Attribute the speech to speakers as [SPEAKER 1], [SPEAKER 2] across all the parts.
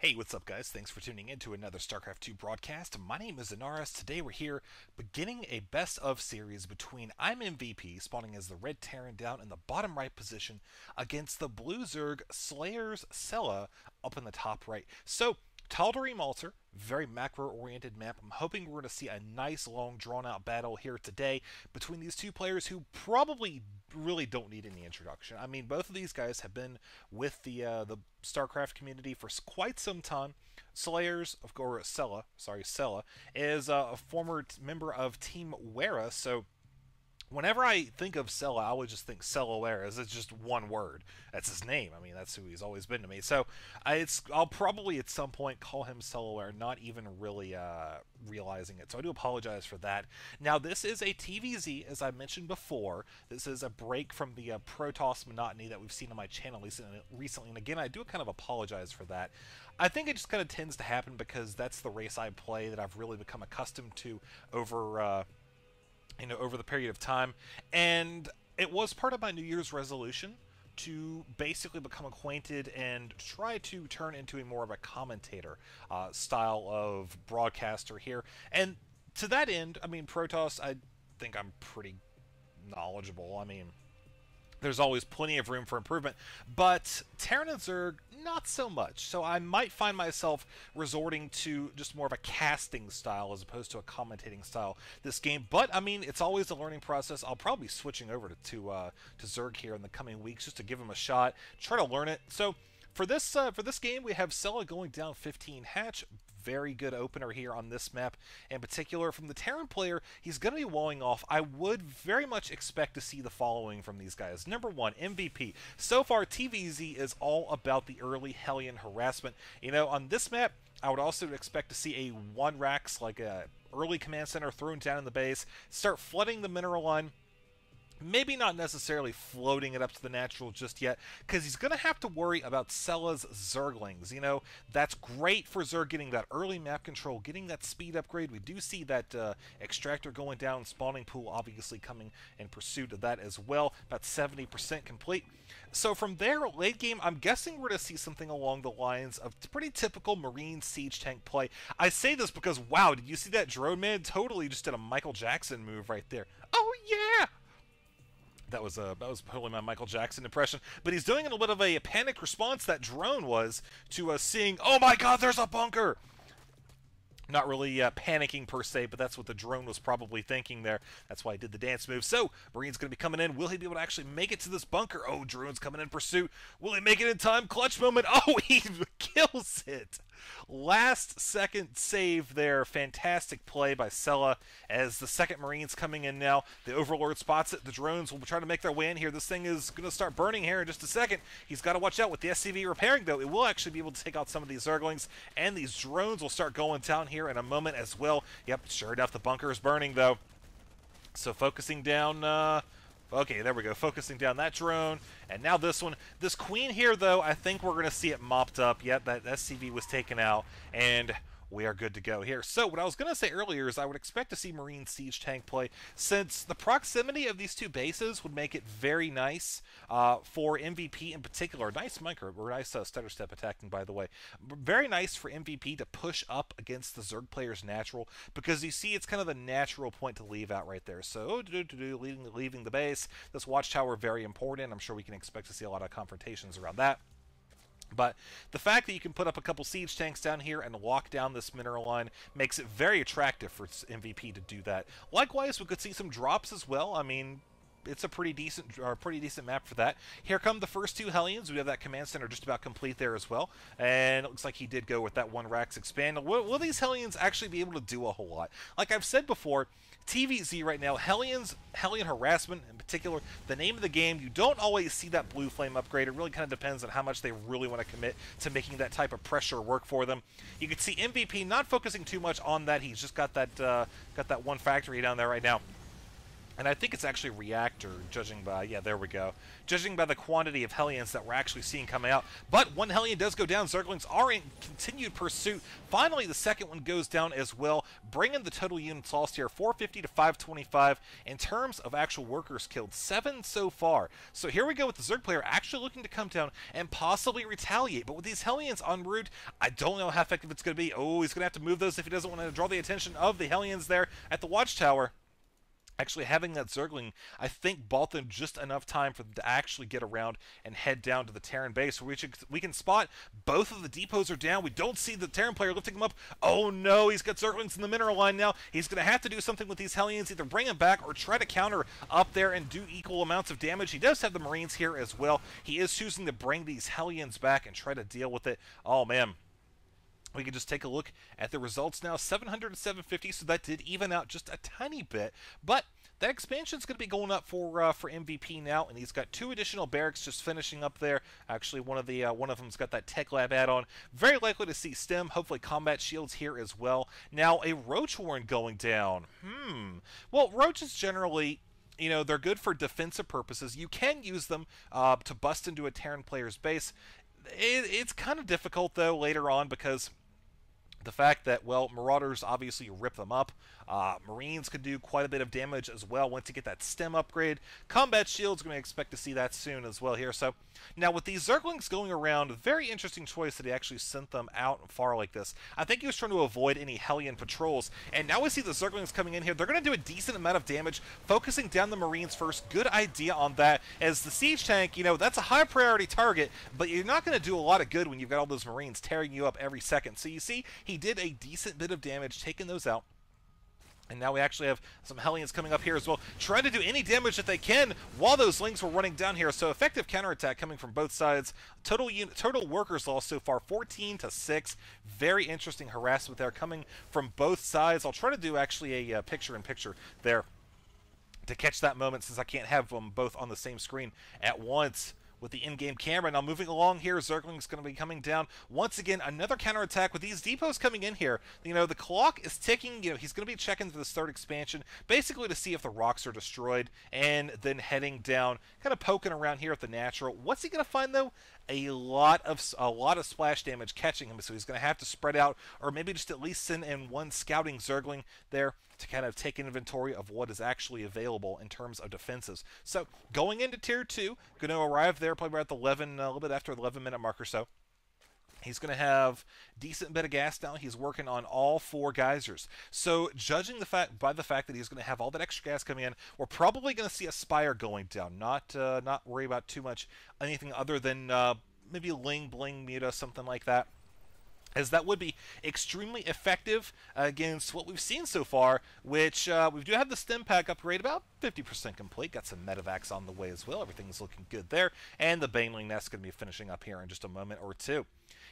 [SPEAKER 1] Hey, what's up, guys? Thanks for tuning in to another StarCraft 2 broadcast. My name is Inaris. Today we're here beginning a best of series between IMMvp, spawning as the red Terran down in the bottom right position, against the blue Zerg SlayerSCeLLa up in the top right. So, Tal'Darim Altar, very macro-oriented map. I'm hoping we're going to see a nice, long, drawn-out battle here today between these two players who probably really don't need any introduction. I mean, both of these guys have been with the StarCraft community for quite some time. Slayers, of course, SCELLa, is a former member of Team Wera, so whenever I think of SCELLa, I would just think SCELLARS. It's just one word. That's his name. I mean, that's who he's always been to me. So I'll probably at some point call him SCELLARS, not even really realizing it. So I do apologize for that. Now, this is a TvZ, as I mentioned before. This is a break from the Protoss monotony that we've seen on my channel recently. And again, I do kind of apologize for that. I think it just kind of tends to happen because that's the race I play that I've really become accustomed to over over the period of time. And it was part of my New Year's resolution to basically become acquainted and try to turn into a more of a commentator style of broadcaster here. And to that end, I mean, Protoss, I think I'm pretty knowledgeable. I mean, there's always plenty of room for improvement, but Terran and Zerg, not so much. So I might find myself resorting to just more of a casting style as opposed to a commentating style this game. But, I mean, it's always a learning process. I'll probably be switching over to Zerg here in the coming weeks just to give him a shot, try to learn it. So for this game, we have SCELLA going down 15 hatch. Very good opener here on this map in particular. From the Terran player, he's going to be walling off. I would very much expect to see the following from these guys. Number one, MVP. So far, TvZ is all about the early Helion harassment. You know, on this map, I would also expect to see a one Rax, like a early command center thrown down in the base, start flooding the mineral line. Maybe not necessarily floating it up to the natural just yet, because he's going to have to worry about SCELLA's Zerglings. You know, that's great for Zerg getting that early map control, getting that speed upgrade. We do see that extractor going down, spawning pool obviously coming in pursuit of that as well, about 70% complete. So from there, late game, I'm guessing we're going to see something along the lines of pretty typical Marine siege tank play. I say this because, wow, did you see that drone man? Totally just did a Michael Jackson move right there. Oh, yeah! That was totally my Michael Jackson impression, but he's doing a little bit of a panic response, that drone was, to seeing, oh my god, there's a bunker! Not really panicking per se, but that's what the drone was probably thinking there. That's why he did the dance move. So, Marine's going to be coming in. Will he be able to actually make it to this bunker? Oh, drone's coming in pursuit. Will he make it in time? Clutch moment. Oh, he kills it. Last second save there. Fantastic play by SCELLA as the second Marine's coming in now. The Overlord spots it. The drones will try to make their way in here. This thing is going to start burning here in just a second. He's got to watch out with the SCV repairing, though. It will actually be able to take out some of these Zerglings, and these drones will start going down here in a moment as well. Yep, sure enough, the bunker is burning, though. So focusing down... Okay, there we go. Focusing down that drone. And now this one. This queen here, though, I think we're going to see it mopped up. Yep, that SCV was taken out. And we are good to go here. So what I was going to say earlier is I would expect to see Marine siege tank play, since the proximity of these two bases would make it very nice for MVP in particular. Nice micro, or nice stutter step attacking, by the way. Very nice for MVP to push up against the Zerg player's natural, because you see it's kind of the natural point to leave out right there. So leaving the base. This watchtower, very important. I'm sure we can expect to see a lot of confrontations around that. But the fact that you can put up a couple siege tanks down here and lock down this mineral line makes it very attractive for MVP to do that. Likewise, we could see some drops as well. I mean, it's a pretty decent map for that. Here come the first two Helions. We have that command center just about complete there as well. And it looks like he did go with that one Rax expand. Will these Helions actually be able to do a whole lot? Like I've said before, TvZ right now, Helion harassment in particular, the name of the game, you don't always see that blue flame upgrade. It really kind of depends on how much they really want to commit to making that type of pressure work for them. You can see MVP not focusing too much on that. He's just got that one factory down there right now. And I think it's actually reactor, judging by, yeah, there we go. Judging by the quantity of Helions that we're actually seeing coming out. But one Helion does go down. Zerglings are in continued pursuit. Finally, the second one goes down as well, bringing the total units lost here, 450 to 525. In terms of actual workers killed, 7 so far. So here we go with the Zerg player actually looking to come down and possibly retaliate. But with these Helions en route, I don't know how effective it's going to be. Oh, he's going to have to move those if he doesn't want to draw the attention of the Helions there at the watchtower. Actually, having that Zergling, I think, bought them just enough time for them to actually get around and head down to the Terran base. We can spot both of the depots are down. We don't see the Terran player lifting them up. Oh no, he's got Zerglings in the mineral line now. He's going to have to do something with these Helions, either bring them back or try to counter up there and do equal amounts of damage. He does have the Marines here as well. He is choosing to bring these Helions back and try to deal with it. Oh man. We can just take a look at the results now. 700 to 750, so that did even out just a tiny bit. But that expansion is going to be going up for MVP now, and he's got 2 additional barracks just finishing up there. Actually, one of them's got that Tech Lab add-on. Very likely to see STEM, hopefully combat shields here as well. Now, a Roach Warren going down. Well, Roaches generally, you know, they're good for defensive purposes. You can use them to bust into a Terran player's base. It's kind of difficult, though, later on, because the fact that, well, Marauders obviously rip them up. Marines can do quite a bit of damage as well once you get that STEM upgrade. Combat shields, going to expect to see that soon as well here. So now with these Zerglings going around, very interesting choice that he actually sent them out far like this. I think he was trying to avoid any Helion patrols. And now we see the Zerglings coming in here. They're going to do a decent amount of damage, focusing down the Marines first. Good idea on that, as the siege tank, you know, that's a high priority target, but you're not going to do a lot of good when you've got all those Marines tearing you up every second. So you see, he did a decent bit of damage, taking those out. And now we actually have some Helions coming up here as well, trying to do any damage that they can while those Lings were running down here. So effective counterattack coming from both sides. Total workers lost so far, 14 to 6. Very interesting harassment there coming from both sides. I'll try to do actually a picture-in-picture there to catch that moment, since I can't have them both on the same screen at once with the in-game camera. Now moving along here, Zergling's going to be coming down. Once again, another counterattack with these depots coming in here. You know, the clock is ticking. You know, he's going to be checking for this third expansion, basically to see if the rocks are destroyed, and then heading down, kind of poking around here at the natural. What's he going to find, though? A lot of splash damage catching him, so he's going to have to spread out, or maybe just at least send in one scouting Zergling there to kind of take inventory of what is actually available in terms of defenses. So going into tier 2, going to arrive there probably about the 11, a little bit after the 11-minute mark or so. He's going to have a decent bit of gas now. He's working on all 4 geysers. So judging by the fact that he's going to have all that extra gas coming in, we're probably going to see a Spire going down. Not worry about too much anything other than maybe Ling, Bling, Muta, something like that, as that would be extremely effective against what we've seen so far, which we do have the stem pack upgrade about 50% complete. Got some medevacs on the way as well. Everything's looking good there. And the Baneling Nest going to be finishing up here in just a moment or two.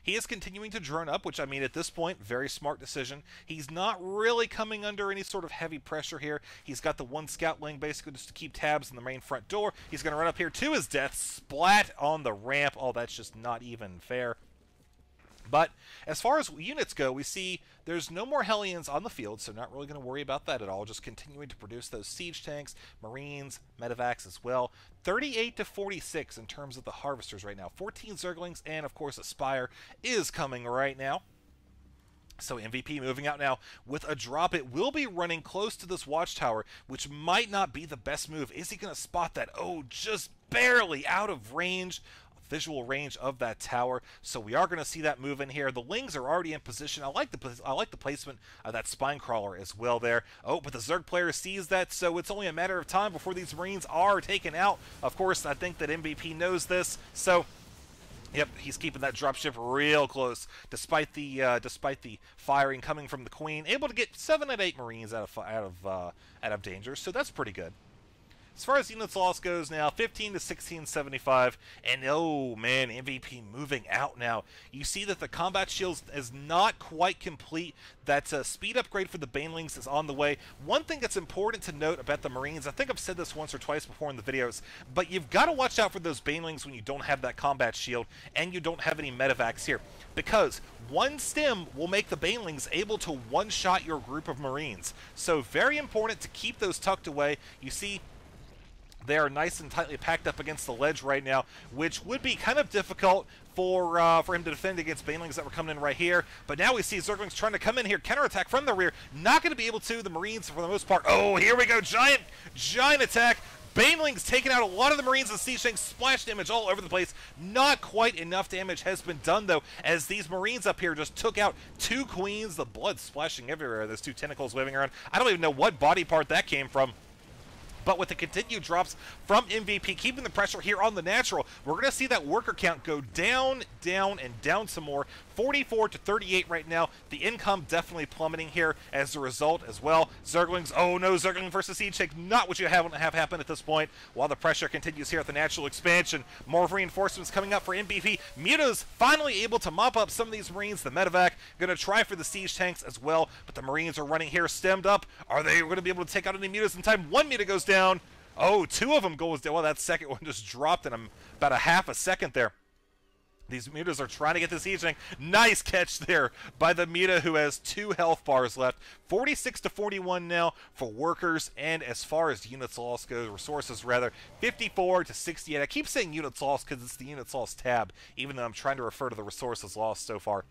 [SPEAKER 1] He is continuing to drone up, which, I mean, at this point, very smart decision. He's not really coming under any sort of heavy pressure here. He's got the one Scoutling basically just to keep tabs on the main front door. He's going to run up here to his death, splat on the ramp. Oh, that's just not even fair. But as far as units go, we see there's no more Helions on the field, so not really going to worry about that at all. Just continuing to produce those siege tanks, Marines, medevacs as well. 38 to 46 in terms of the harvesters right now. 14 Zerglings, and of course a Spire is coming right now. So MVP moving out now with a drop. It will be running close to this watchtower, which might not be the best move. Is he going to spot that? Oh, just barely out of range. Visual range of that tower, so we are going to see that move in here. The Lings are already in position. I like the placement of that spine crawler as well there. Oh, but the Zerg player sees that, so it's only a matter of time before these Marines are taken out. Of course, I think that MVP knows this, so yep, he's keeping that dropship real close, despite the firing coming from the Queen. Able to get 7 out of 8 Marines out of danger, so that's pretty good. As far as units lost goes now, 15 to 1675, and oh man, MVP moving out now. You see that the combat shield is not quite complete. That speed upgrade for the Banelings is on the way. One thing that's important to note about the Marines, I think I've said this once or twice before in the videos, but you've got to watch out for those Banelings when you don't have that combat shield and you don't have any medevacs here, because one stim will make the Banelings able to one-shot your group of Marines. So very important to keep those tucked away. You see, they are nice and tightly packed up against the ledge right now, which would be kind of difficult for him to defend against Banelings that were coming in right here. But now we see Zerglings trying to come in here, counterattack from the rear. Not going to be able to. The Marines, for the most part. Oh, here we go. Giant attack. Banelings taking out a lot of the Marines and siege tanks, splash damage all over the place. Not quite enough damage has been done, though, as these Marines up here just took out 2 queens. The blood splashing everywhere. Those 2 tentacles waving around. I don't even know what body part that came from. But with the continued drops from MVP, keeping the pressure here on the natural, we're going to see that worker count go down, down, and down some more. 44 to 38 right now. The income definitely plummeting here as a result as well. Zerglings, oh no, Zergling versus Siege Tank, not what you have happen at this point. While the pressure continues here at the natural expansion, more reinforcements coming up for MVP. Muta's finally able to mop up some of these Marines. The medevac going to try for the Siege Tanks as well, but the Marines are running here stemmed up. Are they going to be able to take out any Mutas in time? 1 Muta goes down. Oh, 2 of them goes down. Well, that second one just dropped in about a half a second there. These Mutas are trying to get the Siege Tank. Nice catch there by the Muta, who has 2 health bars left. 46 to 41 now for workers, and as far as units lost goes, resources rather, 54 to 68. I keep saying units lost because it's the units lost tab, even though I'm trying to refer to the resources lost so far.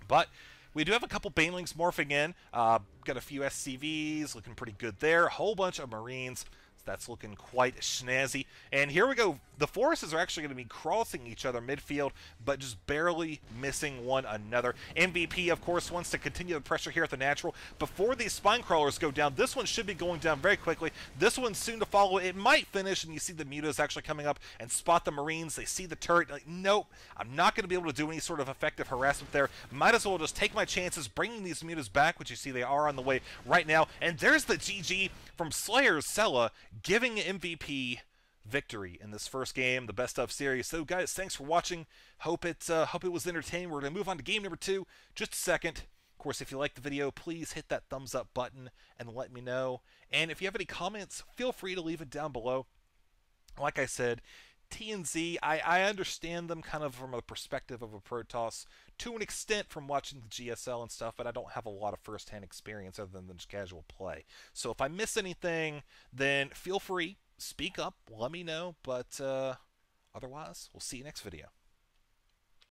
[SPEAKER 1] But we do have a couple Banelings morphing in. Got a few SCVs, looking pretty good there. A whole bunch of Marines. That's looking quite snazzy. And here we go. The forces are actually going to be crossing each other midfield, but just barely missing one another. MVP, of course, wants to continue the pressure here at the natural. Before these spine crawlers go down, this one should be going down very quickly. This one's soon to follow. It might finish, and you see the Mutas actually coming up and spot the Marines. They see the turret. Like, nope, I'm not going to be able to do any sort of effective harassment there. Might as well just take my chances bringing these Mutas back, which you see they are on the way right now. And there's the GG from SlayerSCeLLa, giving MVP victory in this first game, the best of series. So guys, thanks for watching. Hope it was entertaining. We're going to move on to game number 2 just a second. Of course, if you liked the video, please hit that thumbs up button and let me know. And if you have any comments, feel free to leave it down below. Like I said, TvZ, I understand them kind of from a perspective of a Protoss to an extent from watching the GSL and stuff, but I don't have a lot of first-hand experience other than just casual play. So if I miss anything, then feel free, speak up, let me know, but otherwise, we'll see you next video.